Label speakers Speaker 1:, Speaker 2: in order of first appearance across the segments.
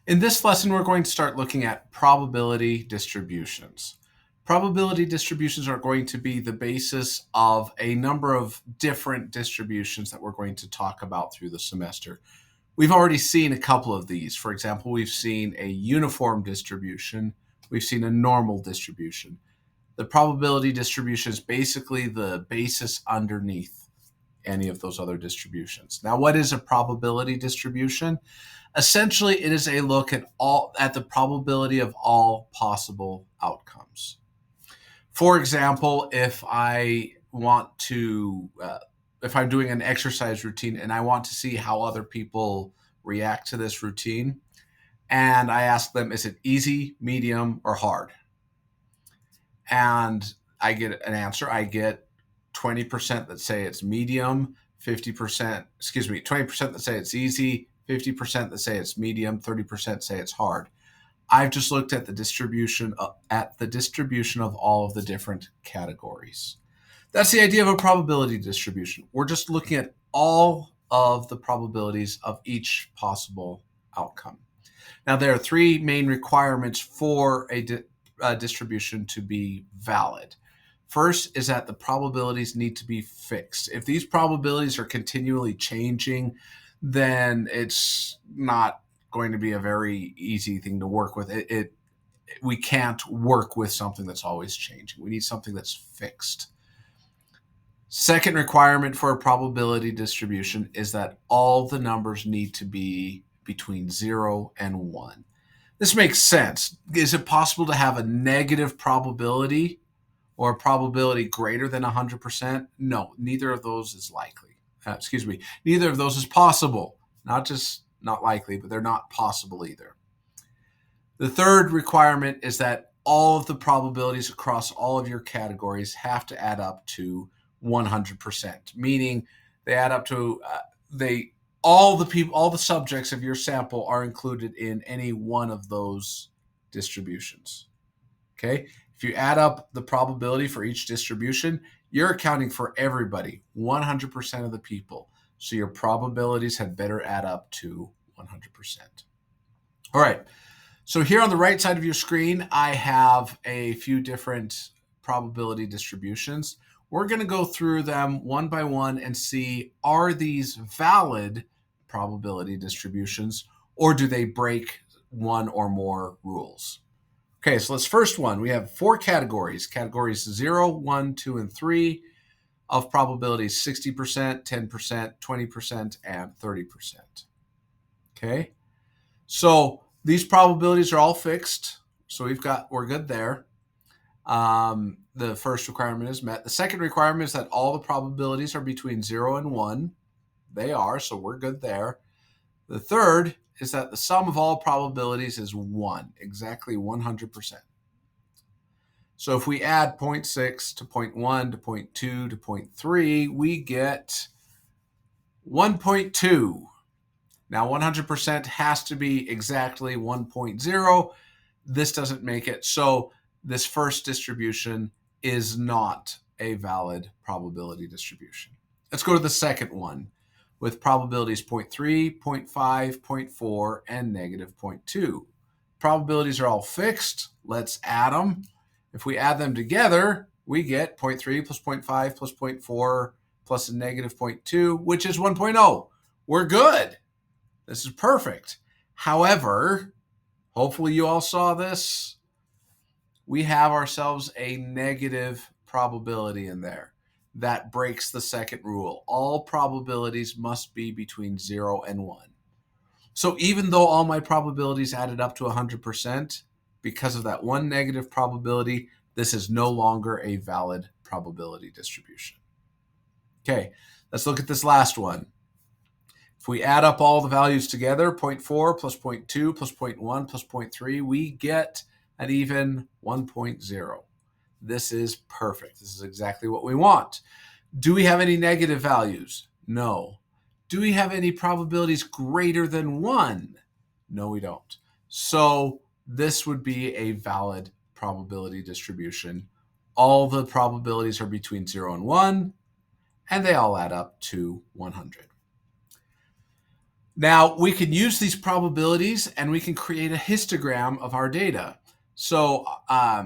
Speaker 1: In this lesson, we're going to start looking at probability distributions. Probability distributions are going to be the basis of a number of different distributions that we're going to talk about through the semester. We've already seen a couple of these. For example, we've seen a uniform distribution. We've seen a normal distribution. The probability distribution is basically the basis underneath any of those other distributions. Now, what is a probability distribution? Essentially, it is a look at the probability of all possible outcomes. For example, if I'm doing an exercise routine and I want to see how other people react to this routine, and I ask them, is it easy, medium, or hard? And I get an answer. I get 20% that say it's medium, 20% that say it's easy, 50% that say it's medium, 30% say it's hard. I've just looked at the distribution of all of the different categories. That's the idea of a probability distribution. We're just looking at all of the probabilities of each possible outcome. Now, there are three main requirements for a distribution to be valid. First is that the probabilities need to be fixed. If these probabilities are continually changing, then it's not going to be a very easy thing to work with. We can't work with something that's always changing. We need something that's fixed. Second requirement for a probability distribution is that all the numbers need to be between 0 and 1. This makes sense. Is it possible to have a negative probability or a probability greater than 100%? No, neither of those is likely. Neither of those is possible. Not just not likely, but they're not possible either. The third requirement is that all of the probabilities across all of your categories have to add up to 100%, meaning they add up to all the subjects of your sample are included in any one of those distributions. Okay? If you add up the probability for each distribution, you're accounting for everybody, 100% of the people. So your probabilities had better add up to 100%. All right. So here on the right side of your screen, I have a few different probability distributions. We're going to go through them one by one and see, are these valid probability distributions, or do they break one or more rules? Okay, so let's first one. We have four categories. Categories 0, 1, 2, and 3 of probabilities: 60%, 10%, 20%, and 30%. Okay, so these probabilities are all fixed. So we're good there. The first requirement is met. The second requirement is that all the probabilities are between 0 and 1. They are, so we're good there. The third is that the sum of all probabilities is 1, exactly 100%. So if we add 0.6 to 0.1 to 0.2 to 0.3, we get 1.2. Now 100% has to be exactly 1.0. This doesn't make it. So this first distribution is not a valid probability distribution. Let's go to the second one with probabilities 0.3, 0.5, 0.4, and negative 0.2. Probabilities are all fixed. Let's add them. If we add them together, we get 0.3 plus 0.5 plus 0.4 plus a negative 0.2, which is 1.0. We're good. This is perfect. However, hopefully you all saw this. We have ourselves a negative probability in there. That breaks the second rule. All probabilities must be between 0 and 1. So even though all my probabilities added up to 100%, because of that one negative probability, this is no longer a valid probability distribution. Okay, let's look at this last one. If we add up all the values together, 0.4 plus 0.2 plus 0.1 plus 0.3, we get an even 1.0. This is perfect. This is exactly what we want. Do we have any negative values? No. Do we have any probabilities greater than 1? No, we don't. So this would be a valid probability distribution. All the probabilities are between 0 and 1, and they all add up to 100. Now, we can use these probabilities and we can create a histogram of our data. So, a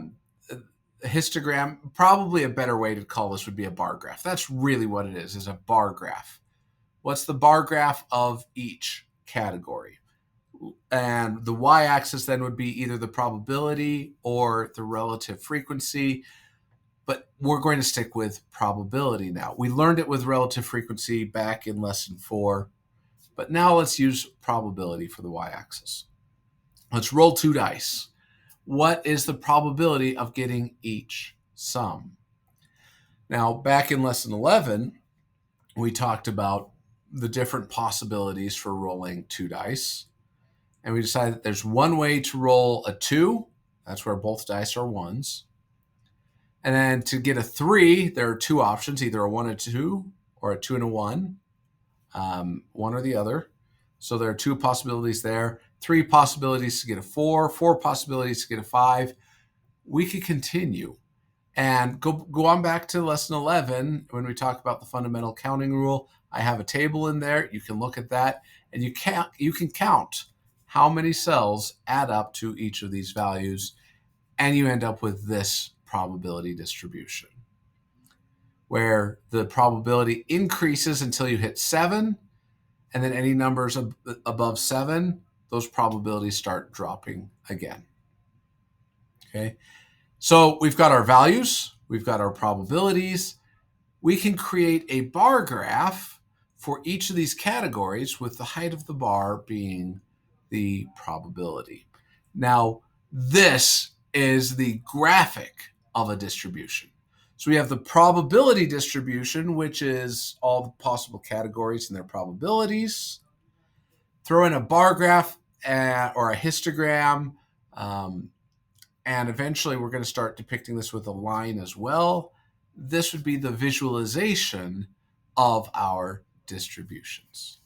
Speaker 1: histogram, probably a better way to call this would be a bar graph. That's really what it is a bar graph. What's the bar graph of each category? And the y-axis then would be either the probability or the relative frequency, but we're going to stick with probability now. We learned it with relative frequency back in lesson 4, but now let's use probability for the y-axis. Let's roll 2 dice. What is the probability of getting each sum? Now, back in lesson 11, we talked about the different possibilities for rolling 2 dice. And we decided that there's one way to roll a 2. That's where both dice are 1s. And then to get a 3, there are 2 options, either a 1 and a 2 or a 2 and a 1, one or the other. So there are 2 possibilities there, 3 possibilities to get a 4, 4 possibilities to get a 5. We could continue and go on back to lesson 11 when we talk about the fundamental counting rule. I have a table in there. You can look at that, and you can count how many cells add up to each of these values, and you end up with this probability distribution, where the probability increases until you hit 7, and then any numbers above 7, those probabilities start dropping again. Okay, so we've got our values, we've got our probabilities. We can create a bar graph for each of these categories with the height of the bar being the probability. Now, this is the graphic of a distribution. So we have the probability distribution, which is all the possible categories and their probabilities. Throw in a bar graph or a histogram, and eventually we're going to start depicting this with a line as well. This would be the visualization of our distributions.